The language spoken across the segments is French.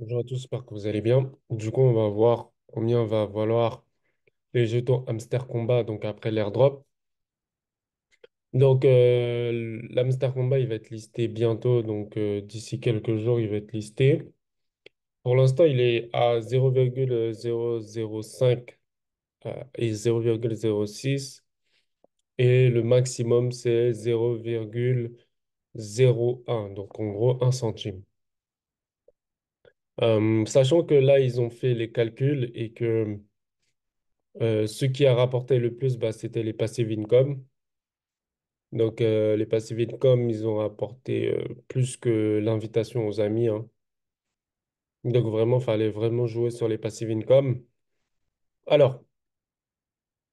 Bonjour à tous, j'espère que vous allez bien. Du coup, on va voir combien va valoir les jetons Hamster Combat donc après l'airdrop. Donc, l'Hamster Combat, il va être listé bientôt. Donc, d'ici quelques jours, il va être listé. Pour l'instant, il est à 0,005 et 0,06. Et le maximum, c'est 0,01. Donc, en gros, un centime. Sachant que là, ils ont fait les calculs et que ce qui a rapporté le plus, bah, c'était les passive income. Donc, les passive income, ils ont rapporté plus que l'invitation aux amis, hein. Donc, vraiment, il fallait vraiment jouer sur les passive income. Alors,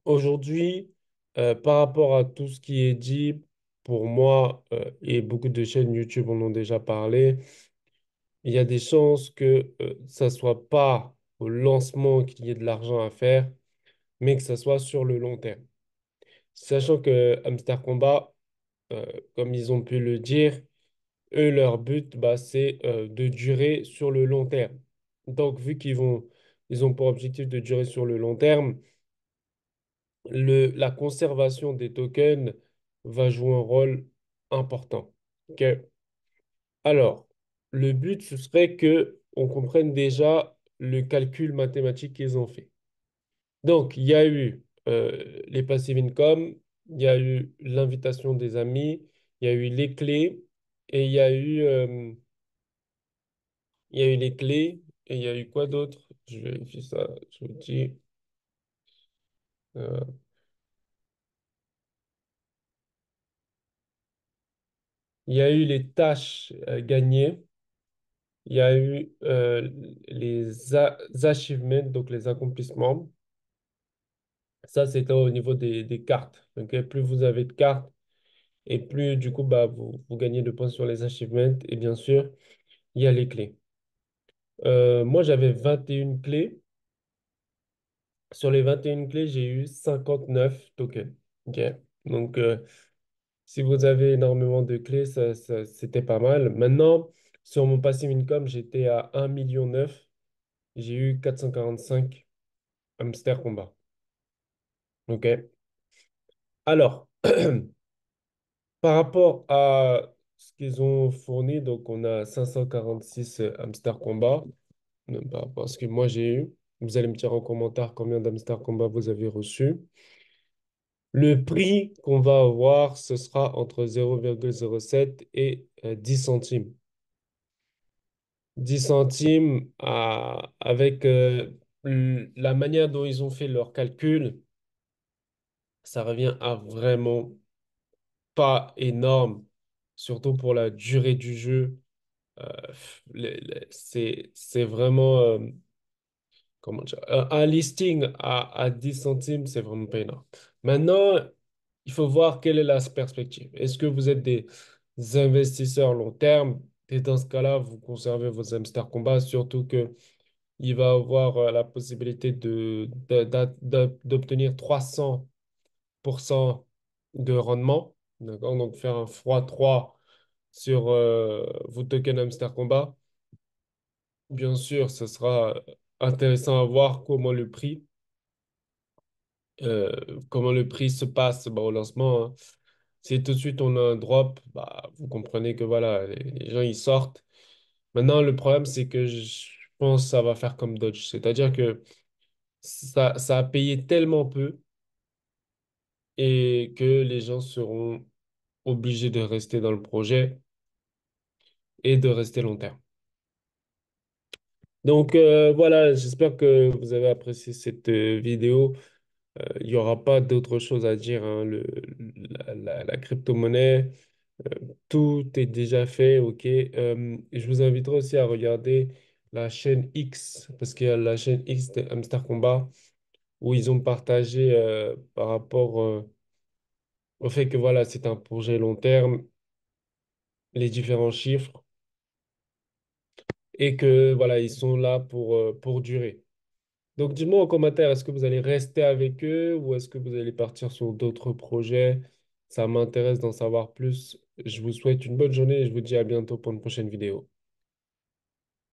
aujourd'hui, par rapport à tout ce qui est dit, pour moi, et beaucoup de chaînes YouTube en ont déjà parlé, il y a des chances que ça soit pas au lancement qu'il y ait de l'argent à faire, mais que ça soit sur le long terme. Sachant que Hamster Combat, euh, comme ils ont pu le dire, eux, leur but, bah, c'est de durer sur le long terme. Donc, vu ils ont pour objectif de durer sur le long terme, la conservation des tokens va jouer un rôle important. OK. Alors, le but, ce serait que on comprenne déjà le calcul mathématique qu'ils ont fait. Donc, il y a eu les passive income, il y a eu l'invitation des amis, il y a eu les clés et il y a eu les clés et il y a eu quoi d'autre? Je vérifie ça, je vous dis. Euh, il y a eu les tâches gagnées, il y a eu achievements, donc les accomplissements. Ça, c'était au niveau des cartes. Ok. Plus vous avez de cartes et plus du coup, bah, vous gagnez de points sur les achievements. Et bien sûr, il y a les clés. Moi, j'avais 21 clés. Sur les 21 clés, j'ai eu 59 tokens. Ok. Donc, si vous avez énormément de clés, c'était pas mal. Maintenant, sur mon passive income, j'étais à 1,9 million. J'ai eu 445 hamster combat. OK? Alors, par rapport à ce qu'ils ont fourni, donc on a 546 hamster combat, par rapport à ce que moi j'ai eu. Vous allez me dire en commentaire combien d'hamster combat vous avez reçu. Le prix qu'on va avoir, ce sera entre 0,07 et 10 centimes. 10 centimes avec la manière dont ils ont fait leur calcul, ça revient à vraiment pas énorme, surtout pour la durée du jeu. C'est vraiment, comment dire, un listing à 10 centimes, c'est vraiment pas énorme. Maintenant, il faut voir quelle est la perspective. Est-ce que vous êtes des investisseurs long terme? Et dans ce cas-là, vous conservez vos hamsters combat, surtout que il va avoir la possibilité d'obtenir 300% de rendement. D'accord? Donc, faire un x3 sur vos tokens Hamster Combat. Bien sûr, ce sera intéressant à voir comment le prix se passe bah, au lancement, hein. Si tout de suite on a un drop, bah, vous comprenez que voilà, les gens ils sortent. Maintenant, le problème, c'est que je pense que ça va faire comme Dodge. C'est-à-dire que ça a payé tellement peu et que les gens seront obligés de rester dans le projet et de rester long terme. Donc voilà, j'espère que vous avez apprécié cette vidéo. Il n'y aura pas d'autre chose à dire, hein. La crypto-monnaie, tout est déjà fait, ok. Et je vous inviterai aussi à regarder la chaîne X, parce qu'il y a la chaîne X de Hamster Combat, où ils ont partagé par rapport au fait que voilà, c'est un projet long terme, les différents chiffres, et que voilà, ils sont là pour durer. Donc dis-moi en commentaire, est-ce que vous allez rester avec eux ou est-ce que vous allez partir sur d'autres projets? Ça m'intéresse d'en savoir plus. Je vous souhaite une bonne journée et je vous dis à bientôt pour une prochaine vidéo.